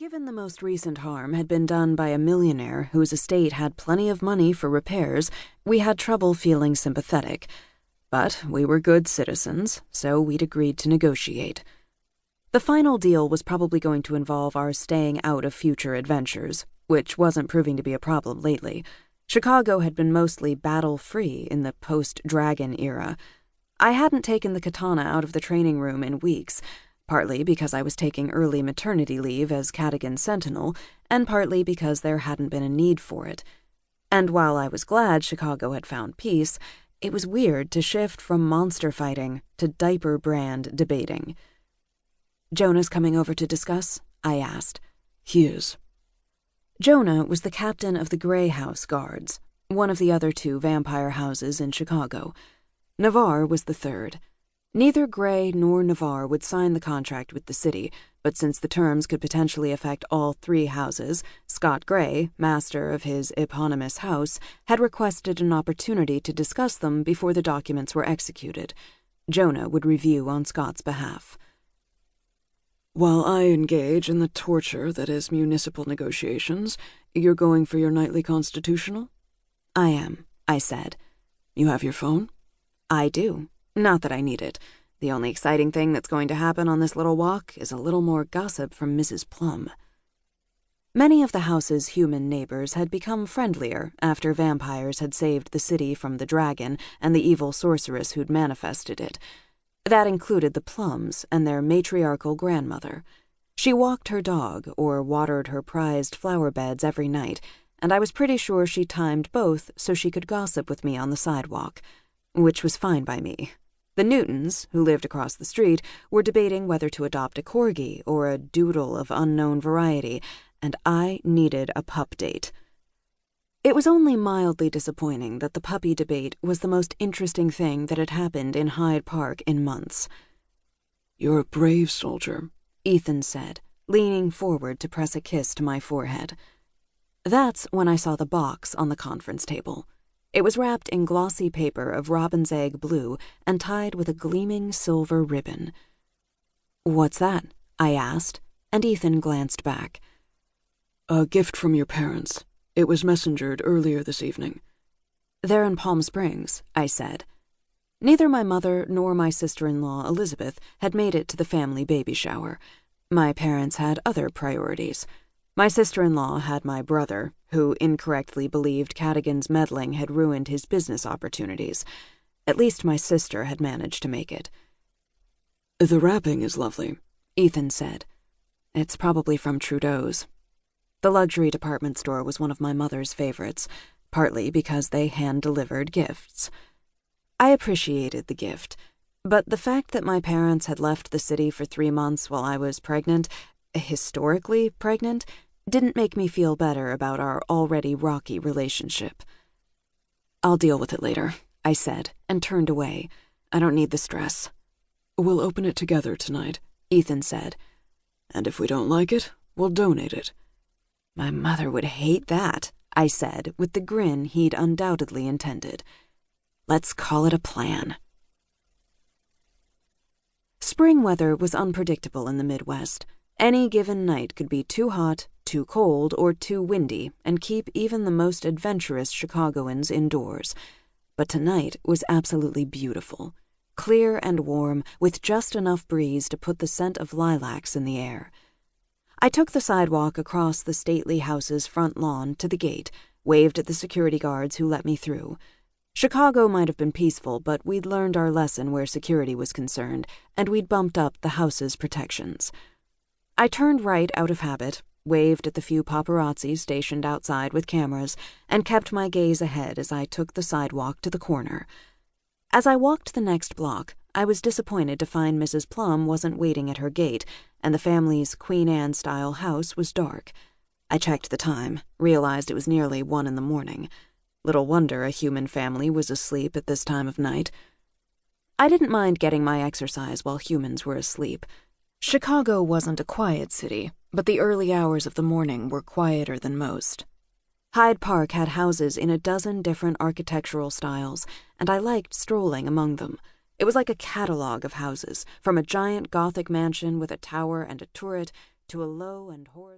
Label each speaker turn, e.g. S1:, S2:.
S1: Given the most recent harm had been done by a millionaire whose estate had plenty of money for repairs, we had trouble feeling sympathetic. But we were good citizens, so we'd agreed to negotiate. The final deal was probably going to involve our staying out of future adventures, which wasn't proving to be a problem lately. Chicago had been mostly battle-free in the post-Dragon era. I hadn't taken the katana out of the training room in weeks, partly because I was taking early maternity leave as Cadogan Sentinel, and partly because there hadn't been a need for it. And while I was glad Chicago had found peace, it was weird to shift from monster fighting to diaper brand debating. "Jonah's coming over to discuss?" I asked.
S2: "He is."
S1: Jonah was the captain of the Grey House Guards, one of the other two vampire houses in Chicago. Navarre was the third. Neither Grey nor Navarre would sign the contract with the city, but since the terms could potentially affect all three houses, Scott Grey, master of his eponymous house, had requested an opportunity to discuss them before the documents were executed. Jonah would review on Scott's behalf.
S2: "While I engage in the torture that is municipal negotiations, you're going for your nightly constitutional?"
S1: "I am," I said.
S2: "You have your phone?"
S1: "I do. Not that I need it. The only exciting thing that's going to happen on this little walk is a little more gossip from Mrs. Plum." Many of the house's human neighbors had become friendlier after vampires had saved the city from the dragon and the evil sorceress who'd manifested it. That included the Plums and their matriarchal grandmother. She walked her dog or watered her prized flower beds every night, and I was pretty sure she timed both so she could gossip with me on the sidewalk, which was fine by me. The Newtons, who lived across the street, were debating whether to adopt a corgi or a doodle of unknown variety, and I needed a pup date. It was only mildly disappointing that the puppy debate was the most interesting thing that had happened in Hyde Park in months.
S2: "You're a brave soldier,"
S1: Ethan said, leaning forward to press a kiss to my forehead. That's when I saw the box on the conference table. It was wrapped in glossy paper of robin's egg blue and tied with a gleaming silver ribbon. "What's that?" I asked, and Ethan glanced back.
S2: "A gift from your parents. It was messengered earlier this evening."
S1: "They're in Palm Springs," I said. Neither my mother nor my sister-in-law, Elizabeth, had made it to the family baby shower. My parents had other priorities. My sister-in-law had my brother, who incorrectly believed Cadogan's meddling had ruined his business opportunities. At least my sister had managed to make it.
S2: "The wrapping is lovely,"
S1: Ethan said. "It's probably from Trudeau's." The luxury department store was one of my mother's favorites, partly because they hand-delivered gifts. I appreciated the gift, but the fact that my parents had left the city for 3 months while I was pregnant, historically pregnant, didn't make me feel better about our already rocky relationship. "I'll deal with it later," I said, and turned away. "I don't need the stress."
S2: "We'll open it together tonight,"
S1: Ethan said.
S2: "And if we don't like it, we'll donate it."
S1: "My mother would hate that," I said, with the grin he'd undoubtedly intended. "Let's call it a plan." Spring weather was unpredictable in the Midwest. Any given night could be too hot, too cold, or too windy and keep even the most adventurous Chicagoans indoors. But tonight was absolutely beautiful. Clear and warm, with just enough breeze to put the scent of lilacs in the air. I took the sidewalk across the stately house's front lawn to the gate, waved at the security guards who let me through. Chicago might have been peaceful, but we'd learned our lesson where security was concerned, and we'd bumped up the house's protections. I turned right out of habit, waved at the few paparazzi stationed outside with cameras, and kept my gaze ahead as I took the sidewalk to the corner. As I walked the next block, I was disappointed to find Mrs. Plum wasn't waiting at her gate, and the family's Queen Anne-style house was dark. I checked the time, realized it was nearly 1 in the morning. Little wonder a human family was asleep at this time of night. I didn't mind getting my exercise while humans were asleep. Chicago wasn't a quiet city, but the early hours of the morning were quieter than most. Hyde Park had houses in a dozen different architectural styles, and I liked strolling among them. It was like a catalog of houses, from a giant Gothic mansion with a tower and a turret to a low and horizontal